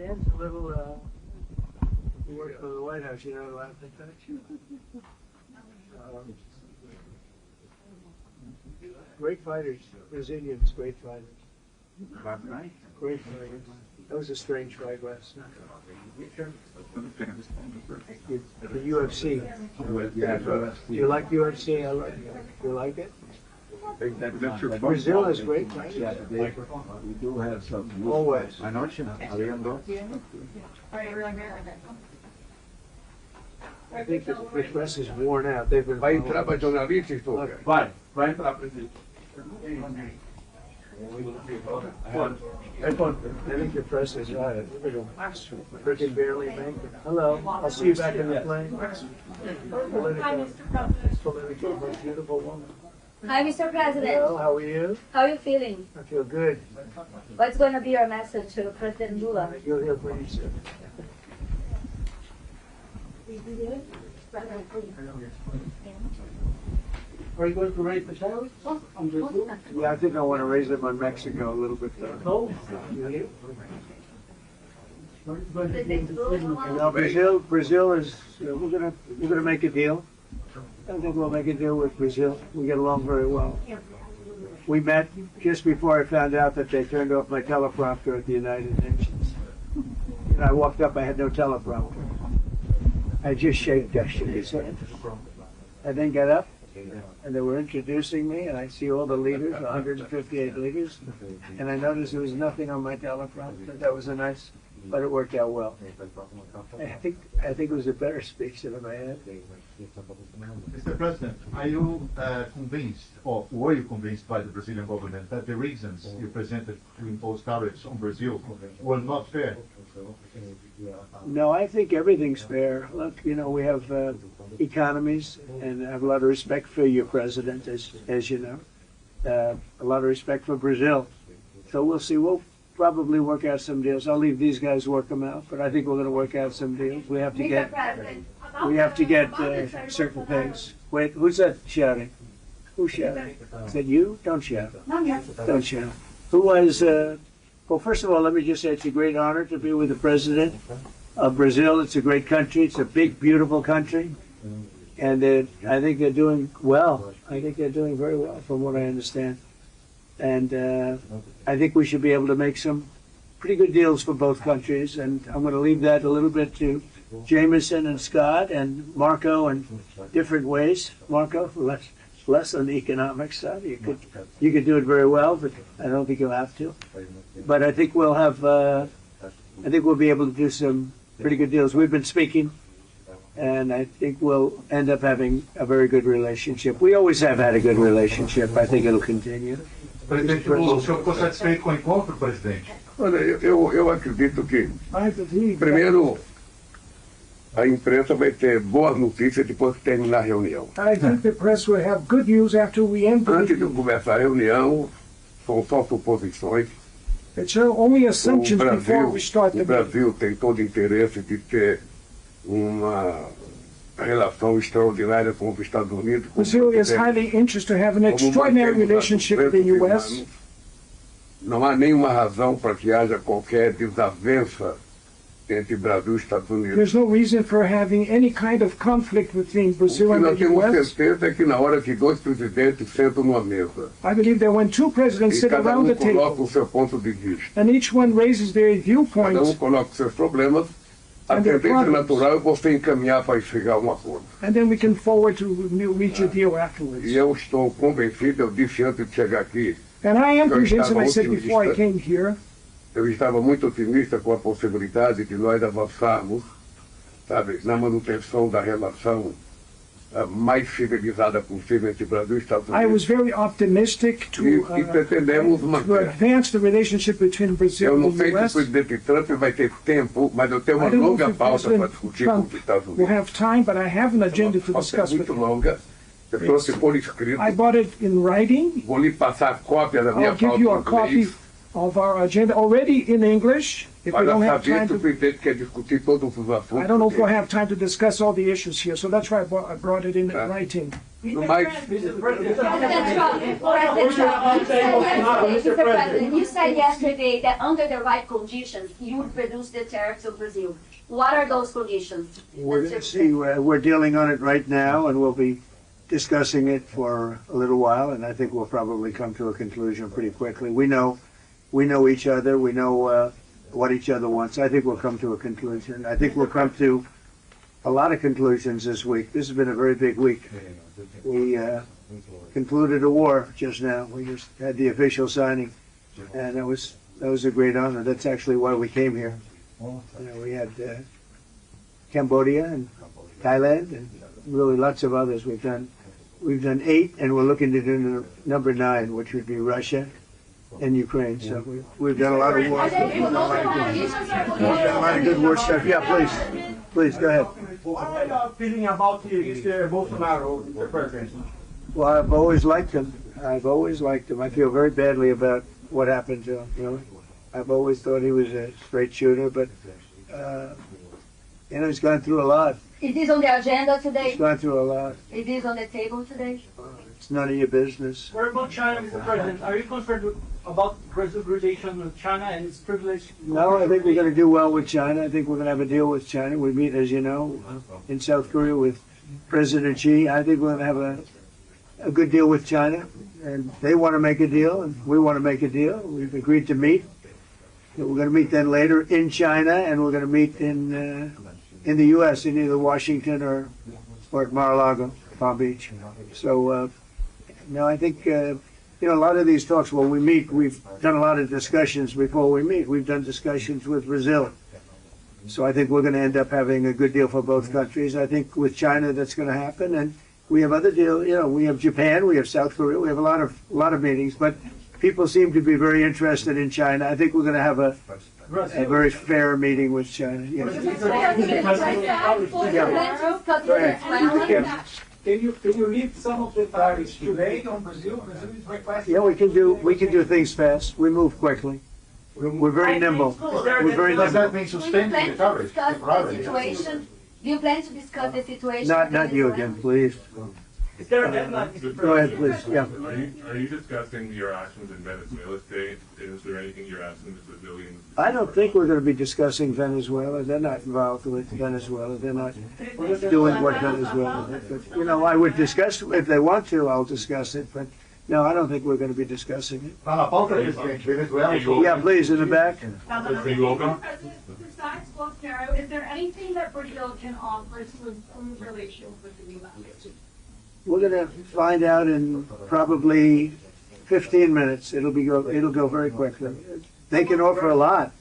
Dan's a little, he worked for the White House, you know, I think that. Great fighters, Brazilians, great fighters. Great fighters. That was a strange fight last night. The UFC. Do you like UFC? I like it. You like it? Brazil is great fighters. Yeah, we do have some. Always. I think the press is worn out. They've been. Vai entrar para jornalista, estou. Vai entrar, presidente. I think the press is right. They can barely make it. Hello, I'll see you back in the plane. Political, beautiful woman. Hi, Mr. President. Hello, how are you? How are you feeling? I feel good. What's going to be your message to President Lula? You'll hear pretty soon. Are you going to raise the salary? Yeah, I think I want to raise them on Mexico a little bit though. No, Brazil is, we're gonna make a deal. I think we'll make a deal with Brazil. We get along very well. We met just before I found out that they turned off my teleprompter at the United Nations. And I walked up, I had no teleprompter. I just shook his hand. I then got up, and they were introducing me, and I see all the leaders, 158 leaders, and I noticed there was nothing on my teleprompter. That was a nice, but it worked out well. I think it was a better speech than I had. Mr. President, are you convinced, or were you convinced by the Brazilian government that the reasons you presented to impose tariffs on Brazil were not fair? No, I think everything's fair. Look, you know, we have economies, and I have a lot of respect for your president, as you know. A lot of respect for Brazil. So we'll see. We'll probably work out some deals. I'll leave these guys work them out, but I think we're going to work out some deals. We have to get certain things. Wait, who's that shouting? Who's shouting? Is that you? Don't shout. Don't shout. Who was? Well, first of all, let me just say it's a great honor to be with the president of Brazil. It's a great country. It's a big, beautiful country, and I think they're doing well. I think they're doing very well, from what I understand. And I think we should be able to make some pretty good deals for both countries. And I'm going to leave that a little bit to Jameson and Scott and Marco in different ways. Marco, less on the economic side. You could do it very well, but I don't think you'll have to. But I think we'll have. I think we'll be able to do some pretty good deals. We've been speaking, and I think we'll end up having a very good relationship. We always have had a good relationship. I think it'll continue. Presidente Lula, o senhor ficou satisfeito com o encontro, presidente? Olha, eu acredito que, primeiro, a imprensa vai ter boas notícias depois que terminar a reunião. I think the press will have good news after we end the Antes de meeting. começar a reunião, são só suposições. It's only assumptions before we start O the meeting. Brasil tem todo interesse de ter uma relação extraordinária com os Estados Unidos. Brazil is highly interested to have an extraordinary relationship with the U.S. Não há nenhuma razão para que haja qualquer desavença entre Brasil e Estados Unidos. There's no reason for having any kind of conflict between O que Brazil and nós the temos U.S. certeza é que na hora que dois presidentes sentam numa mesa I believe that when two presidents e sit cada around the coloca table o seu ponto de vista, and each one raises their cada viewpoints, coloca os seus problemas, a And their tendência problems. natural é você encaminhar para chegar a um acordo. and then we can forward to reach a deal afterwards. E eu estou convencido, eu disse antes de chegar aqui, And I am Eu convinced, and I estava said before I otimista. came here, eu estava muito otimista com a possibilidade de nós avançarmos, sabe, na manutenção da relação mais civilizada possível entre Brasil e Estados I was Unidos. very optimistic E pretendemos to manter. advance the relationship between Brazil Eu não and sei the se o U.S. presidente Trump vai ter tempo, mas eu tenho uma I don't know longa if pauta para President discutir com Trump os Estados will Unidos. have time, but I have an agenda to Uma pauta discuss with muito him. longa. Eu trouxe por escrito. I bought it in writing. Vou lhe passar a cópia da minha I'll give pauta you em a copy inglês. of our agenda already in English. If we Olha, don't have saber time que o to, presidente quer discutir todos os assuntos. I don't know if we'll have time to discuss all the issues here, so that's why I brought it in writing. No mais, President Trump, Mr. President, you said yesterday that under the right conditions, you would reduce the tariffs of Brazil. What are those conditions? We're going to see, we're dealing on it right now, and we'll be discussing it for a little while, and I think we'll probably come to a conclusion pretty quickly. We know each other, we know what each other wants. I think we'll come to a conclusion. I think we'll come to a lot of conclusions this week. This has been a very big week. We concluded a war just now. We just had the official signing, and that was a great honor. That's actually why we came here. We had Cambodia and Thailand and really lots of others. We've done 8, and we're looking to do number 9, which would be Russia and Ukraine. So we've done a lot of war. We've done a lot of good war stuff. Yeah, please go ahead. What are you feeling about Mr. Bolsonaro, Mr. President? Well, I've always liked him. I feel very badly about what happened to him. Really, I've always thought he was a straight shooter, but he's gone through a lot. It is on the agenda today. He's gone through a lot. It is on the table today. It's none of your business. What about China, Mr. President? Are you concerned about Brazil's relation with China and its privilege? No, I think we're going to do well with China. I think we're going to have a deal with China. We meet, as you know, in South Korea with President Xi. I think we're going to have a good deal with China. And they want to make a deal, and we want to make a deal. We've agreed to meet. We're going to meet then later in China, and we're going to meet in the U.S., in either Washington or at Mar-a-Lago, Palm Beach. So, no, I think, a lot of these talks, when we meet, we've done a lot of discussions before we meet. We've done discussions with Brazil. So I think we're going to end up having a good deal for both countries. I think with China that's going to happen. And we have other deals, we have Japan, we have South Korea, we have a lot of meetings. But people seem to be very interested in China. I think we're going to have a very fair meeting with China. Yes. Can you lift some of the tariffs today on Brazil? Brazil is requesting. Yeah, we can do things fast. We move quickly. We're very nimble. We're very Does nimble. that mean suspending the tariffs? Do you plan to discuss the situation? Not you again, please. Is there a deadline? Go ahead, please. Yeah. Are you discussing your actions in Venezuela today? Is there anything you're asking the Brazilians? I don't think we're going to be discussing Venezuela. They're not involved with Venezuela. They're not doing what Venezuela did. But, I would discuss, if they want to, I'll discuss it. But no, I don't think we're going to be discussing it. Na pauta, presidente, Venezuela. Yeah, please, in the back. Are you open? Besides Bolsonaro, is there anything that Brazil can offer to improve relations with the U.S.? We're going to find out in probably 15 minutes. It'll go very quickly. They can offer a lot,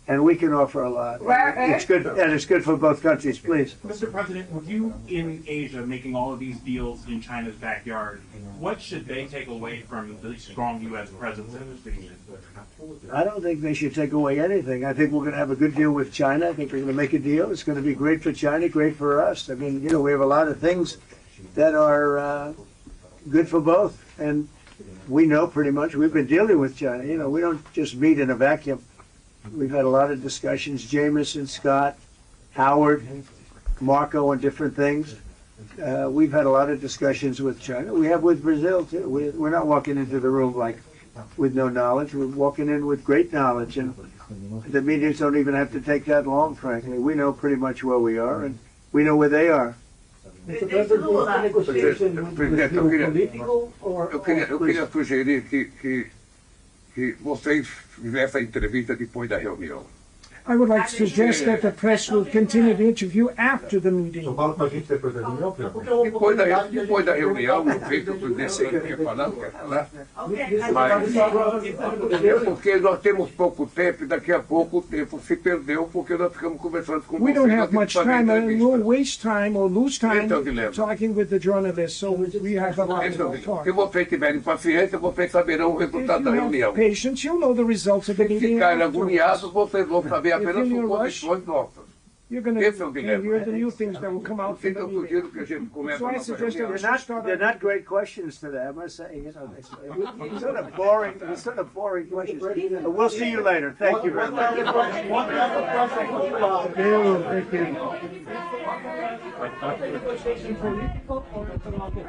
and we can offer a lot. It's good, and it's good for both countries. Please. Mr. President, with you in Asia making all of these deals in China's backyard, what should they take away from the strong U.S. presence in this region? I don't think they should take away anything. I think we're going to have a good deal with China. I think we're going to make a deal. It's going to be great for China, great for us. I mean, we have a lot of things that are good for both. And we know pretty much, we've been dealing with China. We don't just meet in a vacuum. We've had a lot of discussions, Jameson, Scott, Howard, Marco, on different things. We've had a lot of discussions with China. We have with Brazil, too. We're not walking into the room with no knowledge. We're walking in with great knowledge. And the meetings don't even have to take that long, frankly. We know pretty much where we are, and we know where they are. Mr. President, was the negotiation with Brazil political or... Eu queria sugerir que vocês fizessem a entrevista depois da reunião. I would like to suggest that the press will continue the interview after the meeting. Só fala pra gente depois da reunião, Pedro. Depois da reunião, não sei se o presidente quer falar, não quer falar. Porque nós temos pouco tempo e daqui a pouco o tempo se perdeu porque nós ficamos conversando com We vocês. don't have much time, and we'll waste time or lose time Esse é o dilema. talking with the journalists, so we have a lot Esse é o to dilema. talk. Se vocês tiverem paciência, vocês saberão o If resultado da you reunião. have patience, you'll know the results of the Se meeting. ficarem afterwards. agoniados, vocês vão saber apenas If you're in a rush, suposições nossas. You're going Esse é o to dilema. hear the new things that will come out from Então the eu meeting. sugiro que a gente comece So a I nossa suggest that reunião. we They're should start they're not great questions today, I must say. You know, it's sort of boring. It's sort of boring questions. We'll see you later. Thank you very much. Negotiation political or economic?